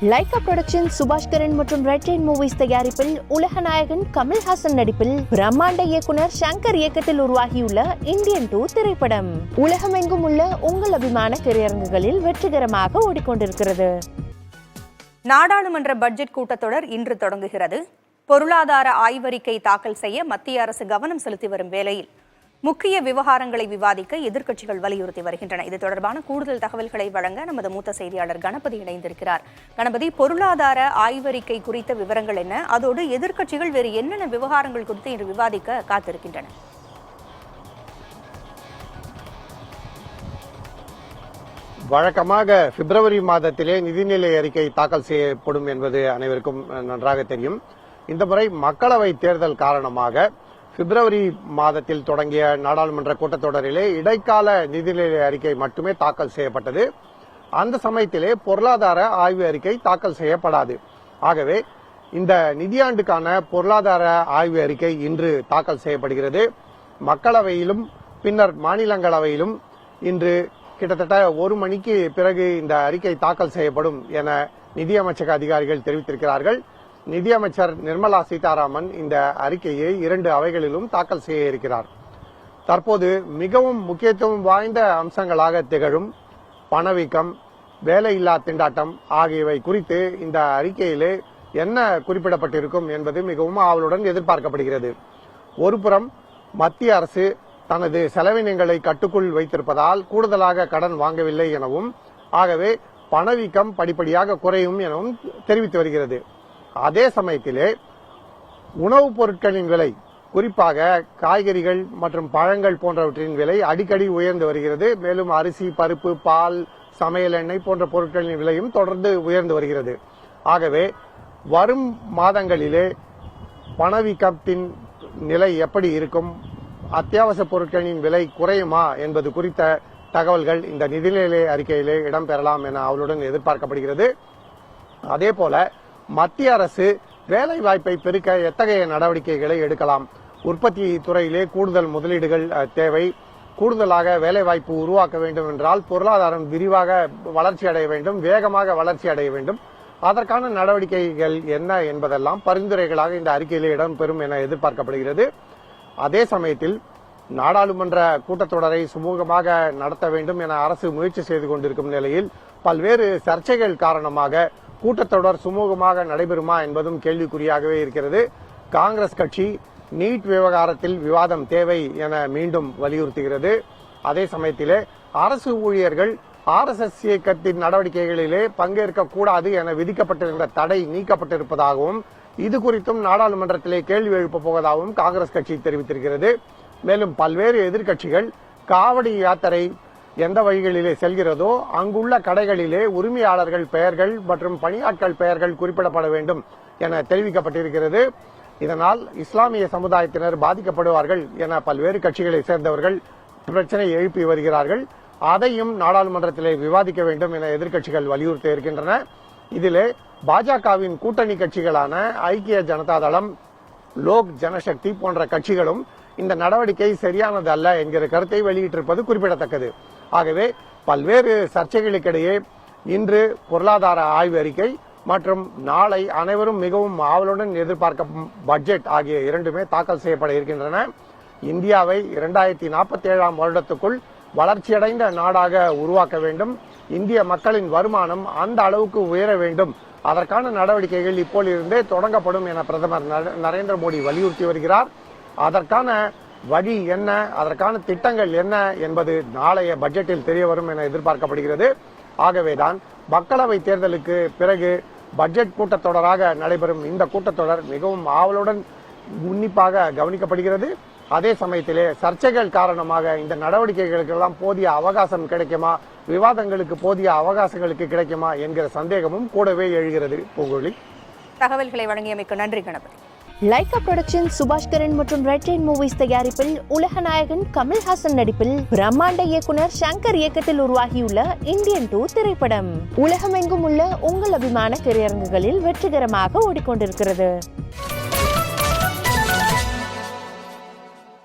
Lyca production Subaskaran மற்றும் red rain movies தயாரிப்பில் உலக நாயகன் கமல்ஹாசன் நடிப்பில் பிரம்மாண்ட இயக்குனர் சங்கர் இயக்கத்தில் உருவாகியுள்ள இந்தியன் 2 திரைப்படம் உலகமெங்கும் உள்ள உங்கள் அபிமான திரையரங்குகளில் வெற்றிகரமாக ஓடிக்கொண்டிருக்கிறது. நாடாளுமன்ற பட்ஜெட் கூட்டத்தொடர் இன்று தொடங்குகிறது. பொருளாதார ஆய்வறிக்கை தாக்கல் செய்ய மத்திய அரசு கவனம் செலுத்தி வரும் வேளையில் முக்கிய விவகாரங்களை விவாதிக்க எதிர்க்கட்சிகள் வலியுறுத்தி வருகின்றன. இது தொடர்பான கூடுதல் தகவல்களை வழங்க நமது மூத்த செய்தியாளர் கணபதி இணைந்திருக்கிறார். கணபதி, பொருளாதார ஆய்வறிக்கை குறித்த விவரங்கள் என்ன? அதோடு எதிர்க்கட்சிகள் வேறு என்னென்ன விவகாரங்கள் குறித்து இன்று விவாதிக்க காத்திருக்கின்றன? வழக்கமாக பிப்ரவரி மாதத்திலே நிதிநிலை அறிக்கை தாக்கல் செய்யப்படும் என்பது அனைவருக்கும் நன்றாக தெரியும். இந்த முறை மக்களவை தேர்தல் காரணமாக பிப்ரவரி மாதத்தில் தொடங்கிய நாடாளுமன்ற கூட்டத்தொடரிலே இடைக்கால நிதிநிலை அறிக்கை மட்டுமே தாக்கல் செய்யப்பட்டது. அந்த சமயத்திலே பொருளாதார ஆய்வு அறிக்கை தாக்கல் செய்யப்படாது. ஆகவே இந்த நிதியாண்டுக்கான பொருளாதார ஆய்வு அறிக்கை இன்று தாக்கல் செய்யப்படுகிறது. மக்களவையிலும் பின்னர் மாநிலங்களவையிலும் இன்று கிட்டத்தட்ட 1 மணிக்கு பிறகு இந்த அறிக்கை தாக்கல் செய்யப்படும் என நிதியமைச்சக அதிகாரிகள் தெரிவித்திருக்கிறார்கள். நிதியமைச்சர் நிர்மலா சீதாராமன் இந்த அறிக்கையை 2 அவைகளிலும் தாக்கல் செய்ய இருக்கிறார். தற்போது மிகவும் முக்கியத்துவம் வாய்ந்த அம்சங்களாக திகழும் பணவீக்கம், வேலையில்லா திண்டாட்டம் ஆகியவை குறித்து இந்த அறிக்கையிலே என்ன குறிப்பிடப்பட்டிருக்கும் என்பது மிகவும் ஆவலுடன் எதிர்பார்க்கப்படுகிறது. ஒருபுறம் மத்திய அரசு தனது செலவினங்களை கட்டுக்குள் வைத்திருப்பதால் கூடுதலாக கடன் வாங்கவில்லை எனவும், ஆகவே பணவீக்கம் படிப்படியாக குறையும் எனவும் தெரிவித்து வருகிறது. அதே சமயத்திலே உணவுப் பொருட்களின் விலை, குறிப்பாக காய்கறிகள் மற்றும் பழங்கள் போன்றவற்றின் விலை அடிக்கடி உயர்ந்து வருகிறது. மேலும் அரிசி, பருப்பு, பால், சமையல் எண்ணெய் போன்ற பொருட்களின் விலையும் தொடர்ந்து உயர்ந்து வருகிறது. ஆகவே வரும் மாதங்களிலே பணவீக்கத்தின் நிலை எப்படி இருக்கும், அத்தியாவசிய பொருட்களின் விலை குறையுமா என்பது குறித்த தகவல்கள் இந்த நிதிநிலை அறிக்கையிலே இடம்பெறலாம் என அவளுடன் எதிர்பார்க்கப்படுகிறது. அதேபோல மத்திய அரசு வேலை வாய்ப்பை பெருக்க எத்தகைய நடவடிக்கைகளை எடுக்கலாம், உற்பத்தி துறையிலே கூடுதல் முதலீடுகள் தேவை, கூடுதலாக வேலை வாய்ப்பு உருவாக்க வேண்டும் என்றால் பொருளாதாரம் விரிவாக வளர்ச்சி அடைய வேண்டும், வேகமாக வளர்ச்சி அடைய வேண்டும். அதற்கான நடவடிக்கைகள் என்ன என்பதெல்லாம் பரிந்துரைகளாக இந்த அறிக்கையிலே இடம்பெறும் என எதிர்பார்க்கப்படுகிறது. அதே சமயத்தில் நாடாளுமன்ற கூட்டத்தொடரை சுமூகமாக நடத்த வேண்டும் என அரசு முயற்சி செய்து கொண்டிருக்கும் நிலையில் பல்வேறு சர்ச்சைகள் காரணமாக கூட்டத்தொடர் சுமூகமாக நடைபெறுமா என்பதும் கேள்விக்குறியாகவே இருக்கிறது. காங்கிரஸ் கட்சி நீட் விவகாரத்தில் விவாதம் தேவை என மீண்டும் வலியுறுத்துகிறது. அதே சமயத்திலே அரசு ஊழியர்கள் RSS இயக்கத்தின் நடவடிக்கைகளிலே பங்கேற்கக்கூடாது என விதிக்கப்பட்டிருந்த தடை நீக்கப்பட்டிருப்பதாகவும், இது குறித்தும் நாடாளுமன்றத்திலே கேள்வி எழுப்பப் போவதாகவும் காங்கிரஸ் கட்சி தெரிவித்திருக்கிறது. மேலும் பல்வேறு எதிர்க்கட்சிகள் காவடி யாத்திரை எந்த வழிகளிலே செல்கிறதோ அங்குள்ள கடைகளிலே உரிமையாளர்கள் பெயர்கள் மற்றும் பணியாட்கள் பெயர்கள் குறிப்பிடப்பட வேண்டும் என தெரிவிக்கப்பட்டிருக்கிறது. இதனால் இஸ்லாமிய சமுதாயத்தினர் பாதிக்கப்படுவார்கள் என பல்வேறு கட்சிகளை சேர்ந்தவர்கள் பிரச்சனை எழுப்பி வருகிறார்கள். அதையும் நாடாளுமன்றத்திலே விவாதிக்க வேண்டும் என எதிர்க்கட்சிகள் வலியுறுத்தி இருக்கின்றன. இதிலே பாஜகவின் கூட்டணி கட்சிகளான ஐக்கிய ஜனதா தளம், லோக் ஜனசக்தி போன்ற கட்சிகளும் இந்த நடவடிக்கை சரியானது அல்ல என்கிற கருத்தை வெளியிட்டிருப்பது குறிப்பிடத்தக்கது. ஆகவே பல்வேறு சர்ச்சைகளுக்கிடையே இன்று பொருளாதார ஆய்வு அறிக்கை மற்றும் நாளை அனைவரும் மிகவும் ஆவலுடன் எதிர்பார்க்கும் பட்ஜெட் ஆகிய 2மே தாக்கல் செய்யப்பட இருக்கின்றன. இந்தியாவை 2047ஆம் வருடத்துக்குள் வளர்ச்சியடைந்த நாடாக உருவாக்க வேண்டும், இந்திய மக்களின் வருமானம் அந்த அளவுக்கு உயர வேண்டும், அதற்கான நடவடிக்கைகள் இப்போதிருந்தே தொடங்கப்படும் என பிரதமர் நரேந்திர மோடி வலியுறுத்தி வருகிறார். அதற்கான வழி என்ன, அதற்கான திட்டங்கள் என்ன என்பது நாளைய பட்ஜெட்டில் தெரிய வரும் என எதிர்பார்க்கப்படுகிறது. ஆகவேதான் மக்களவை தேர்தலுக்கு பிறகு பட்ஜெட் கூட்டத்தொடராக நடைபெறும் இந்த கூட்டத்தொடர் மிகவும் ஆவலுடன் உன்னிப்பாக கவனிக்கப்படுகிறது. அதே சமயத்திலே சர்ச்சைகள் காரணமாக இந்த நடவடிக்கைகளுக்கெல்லாம் போதிய அவகாசம் கிடைக்குமா, விவாதங்களுக்கு போதிய அவகாசங்களுக்கு கிடைக்குமா என்கிற சந்தேகமும் கூடவே எழுகிறது. பூங்கொழி, தகவல்களை வழங்கியமைக்கு நன்றி கணபதி. லைகா புரொடக்ஷன் சுபாஷ்கரன் மற்றும் ரெட் ரெயின் மூவிஸ் தயாரிப்பில் உலக நாயகன் கமல்ஹாசன் நடிப்பில் பிரம்மாண்ட இயக்குனர் சங்கர் இயக்கத்தில் உருவாகியுள்ள இந்தியன் 2 திரைப்படம் உலகமெங்கும் உள்ள உங்கள் அபிமான திரையரங்குகளில் வெற்றிகரமாக ஓடிக்கொண்டிருக்கிறது.